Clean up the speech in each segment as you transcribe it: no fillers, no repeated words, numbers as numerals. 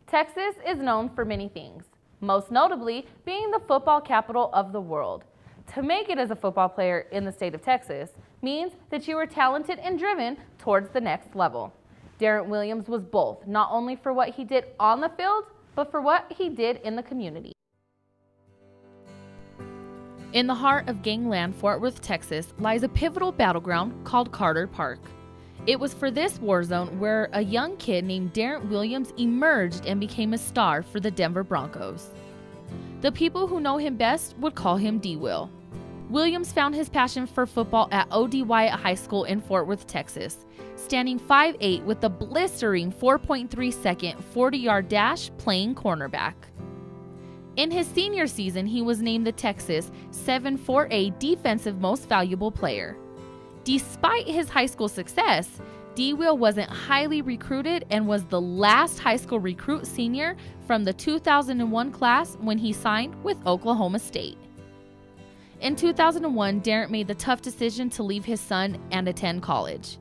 Texas is known for many things, most notably being the football capital of the world. To make it as a football player in the state of Texas means that you are talented and driven towards the next level. Darrent Williams was both, not only for what he did on the field, but for what he did in the community. In the heart of gangland Fort Worth, Texas, lies a pivotal battleground called Carter Park. It was for this war zone where a young kid named Darrent Williams emerged and became a star for the Denver Broncos. The people who know him best would call him D-Will. Williams found his passion for football at O.D. Wyatt High School in Fort Worth, Texas, standing 5'8" with a blistering 4.3-second 40-yard dash playing cornerback. In his senior season, he was named the Texas 7-4A Defensive Most Valuable Player. Despite his high school success, D-Will wasn't highly recruited and was the last high school recruit senior from the 2001 class when he signed with Oklahoma State. In 2001, Darrent made the tough decision to leave his son and attend college.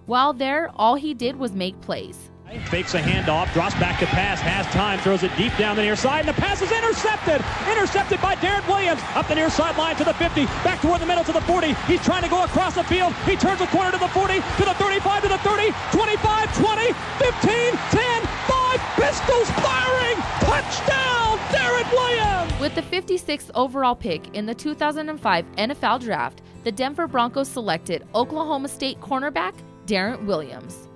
While there, all he did was make plays. Fakes a handoff, drops back to pass, has time, throws it deep down the near side, and the pass is intercepted! Intercepted by Darrent Williams, up the near sideline to the 50, back toward the middle to the 40. He's trying to go across the field. He turns the corner to the 40, to the 35, to the 30, 25, 20, 15, 10, 5, pistols firing! Touchdown, Darrent Williams! With the 56th overall pick in the 2005 NFL Draft, the Denver Broncos selected Oklahoma State cornerback Darrent Williams.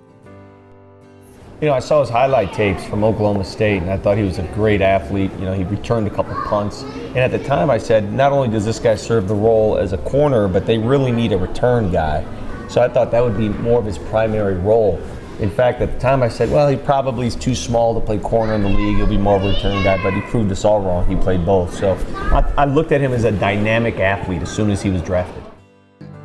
You know, I saw his highlight tapes from Oklahoma State, and I thought he was a great athlete. You know, he returned a couple punts. And at the time I said, not only does this guy serve the role as a corner, but they really need a return guy. So I thought that would be more of his primary role. In fact, at the time I said, well, he probably is too small to play corner in the league. He'll be more of a return guy, but he proved us all wrong. He played both. So I looked at him as a dynamic athlete as soon as he was drafted.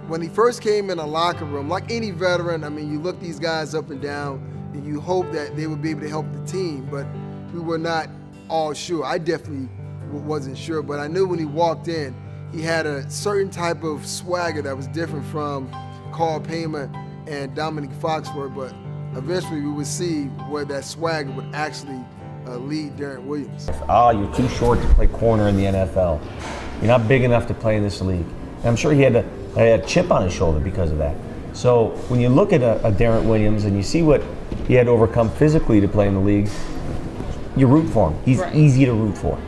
When he first came in the locker room, like any veteran, I mean, you look these guys up and down, and you hope that they would be able to help the team, but we were not all sure. I definitely wasn't sure, but I knew when he walked in, he had a certain type of swagger that was different from Carl Payman and Dominic Foxworth, but eventually we would see where that swagger would actually lead Darrent Williams. You're too short to play corner in the NFL. You're not big enough to play in this league. And I'm sure he had a chip on his shoulder because of that. So when you look at a Darrent Williams and you see what he had to overcome physically to play in the league, you root for him. He's easy to root for.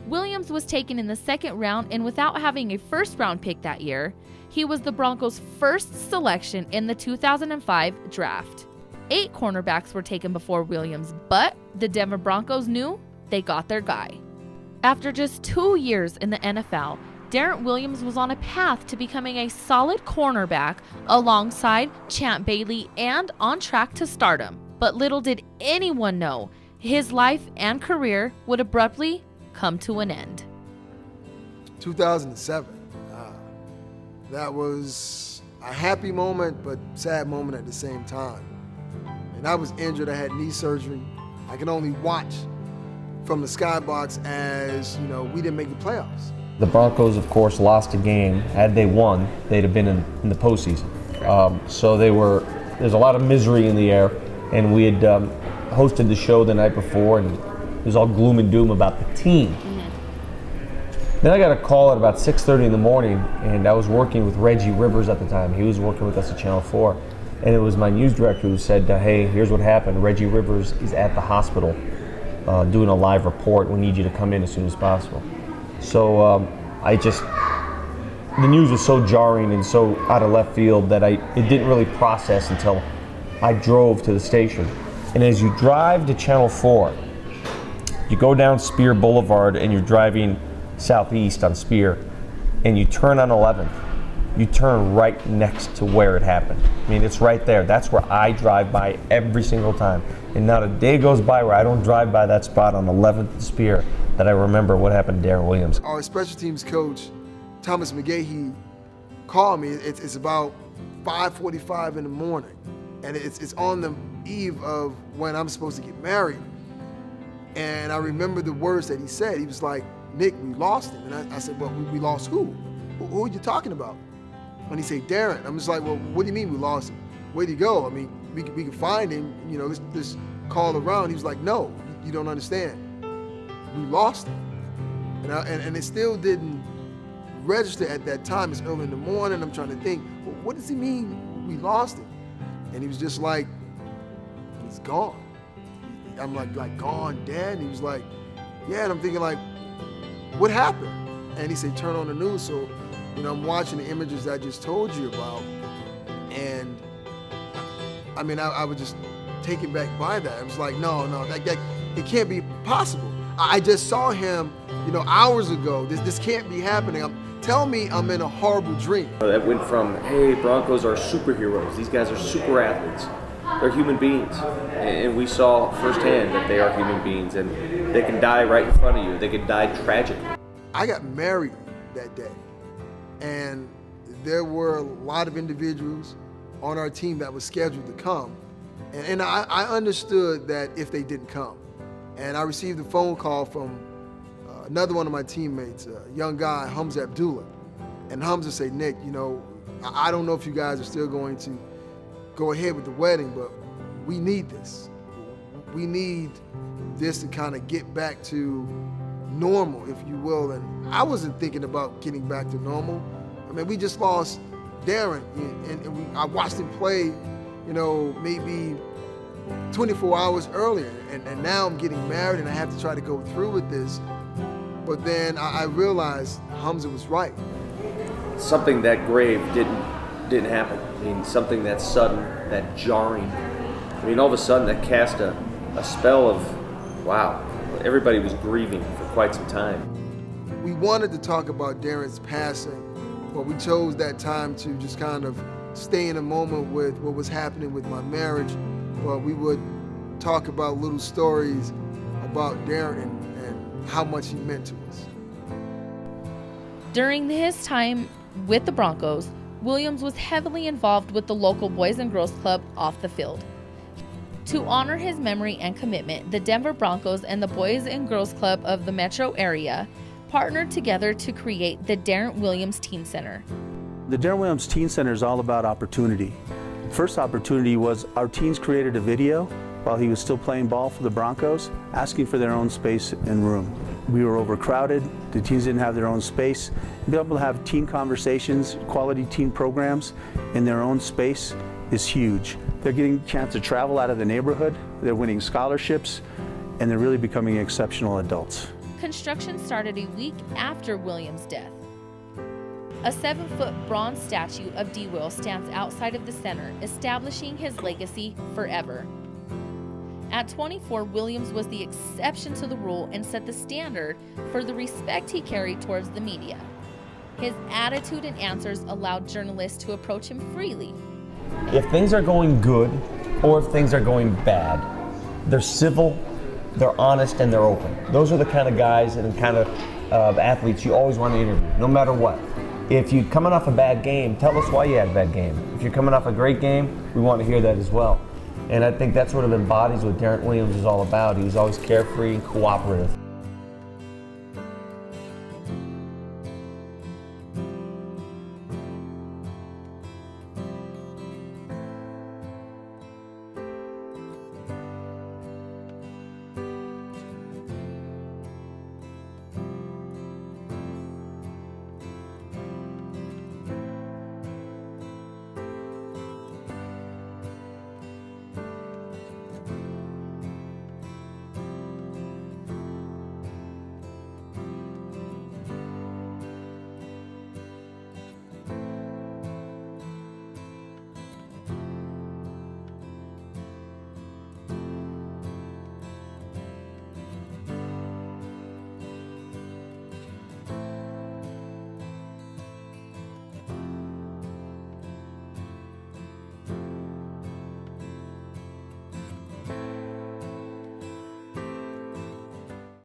Williams was taken in the second round, and without having a first-round pick that year, he was the Broncos' first selection in the 2005 draft. 8 cornerbacks were taken before Williams, but the Denver Broncos knew they got their guy. After just 2 years in the NFL, Darrent Williams was on a path to becoming a solid cornerback alongside Champ Bailey and on track to stardom. But little did anyone know his life and career would abruptly come to an end. 2007, that was a happy moment but sad moment at the same time. And I was injured, I had knee surgery. I could only watch from the skybox as, you know, we didn't make the playoffs. The Broncos, of course, lost a game. Had they won, they'd have been in the postseason. So there's a lot of misery in the air, and we had hosted the show the night before, and it was all gloom and doom about the team. Then I got a call at about 6:30 in the morning, and I was working with Reggie Rivers at the time. He was working with us at Channel 4, and it was my news director who said, hey, here's what happened. Reggie Rivers is at the hospital doing a live report. We need you to come in as soon as possible. So the news was so jarring and so out of left field that it didn't really process until I drove to the station. And as you drive to Channel 4, you go down Spear Boulevard and you're driving southeast on Spear, and you turn on 11th. You turn right next to where it happened. I mean, it's right there. That's where I drive by every single time. And not a day goes by where I don't drive by that spot on 11th and Spear that I remember what happened to Darrent Williams. Our special teams coach, Thomas McGahee, called me. It's about 5:45 in the morning, and it's on the eve of when I'm supposed to get married. And I remember the words that he said. He was like, Nick, we lost him. And I said, well, we lost who? Who are you talking about? And he said, Darrent. I'm just like, well, what do you mean we lost him? Where'd he go? I mean, we can find him, you know, let's call around. He was like, no, you don't understand. We lost him. And it still didn't register at that time. It's early in the morning. I'm trying to think, well, what does he mean we lost him? And he was just like, he's gone. I'm like gone, Dad? And he was like, yeah. And I'm thinking like, what happened? And he said, turn on the news. So, I'm watching the images I just told you about. And I mean, I was just taken back by that. I was like, no, that it can't be possible. I just saw him, hours ago. This can't be happening. Tell me I'm in a horrible dream. That went from, hey, Broncos are superheroes. These guys are super athletes. They're human beings. And we saw firsthand that they are human beings, and they can die right in front of you. They can die tragically. I got married that day, and there were a lot of individuals on our team that was scheduled to come. And I understood that if they didn't come. And I received a phone call from another one of my teammates, a young guy, Hamza Abdullah. And Hamza said, Nick, I don't know if you guys are still going to go ahead with the wedding, but we need this. We need this to kind of get back to normal, if you will. And I wasn't thinking about getting back to normal. I mean, we just lost Darrent, and I watched him play, maybe 24 hours earlier. And now I'm getting married and I have to try to go through with this. But then I realized Hamza was right. Something that grave didn't happen. I mean, something that sudden, that jarring. I mean, all of a sudden that cast a spell of, wow, everybody was grieving for quite some time. We wanted to talk about Darrent's passing, but we chose that time to just kind of stay in a moment with what was happening with my marriage. But we would talk about little stories about Darrent and how much he meant to us. During his time with the Broncos, Williams was heavily involved with the local Boys and Girls Club off the field. To honor his memory and commitment, the Denver Broncos and the Boys and Girls Club of the metro area partnered together to create the Darrent Williams Teen Center. The Darrent Williams Teen Center is all about opportunity. First opportunity was our teens created a video while he was still playing ball for the Broncos, asking for their own space and room. We were overcrowded, the teens didn't have their own space. Being able to have teen conversations, quality teen programs in their own space is huge. They're getting a chance to travel out of the neighborhood, they're winning scholarships, and they're really becoming exceptional adults. Construction started a week after Williams' death. A 7-foot bronze statue of D. Will stands outside of the center, establishing his legacy forever. At 24, Williams was the exception to the rule and set the standard for the respect he carried towards the media. His attitude and answers allowed journalists to approach him freely. If things are going good or if things are going bad, they're civil, they're honest, and they're open. Those are the kind of guys and kind of athletes you always want to interview, no matter what. If you're coming off a bad game, tell us why you had a bad game. If you're coming off a great game, we want to hear that as well. And I think that sort of embodies what Darrent Williams is all about. He was always carefree and cooperative.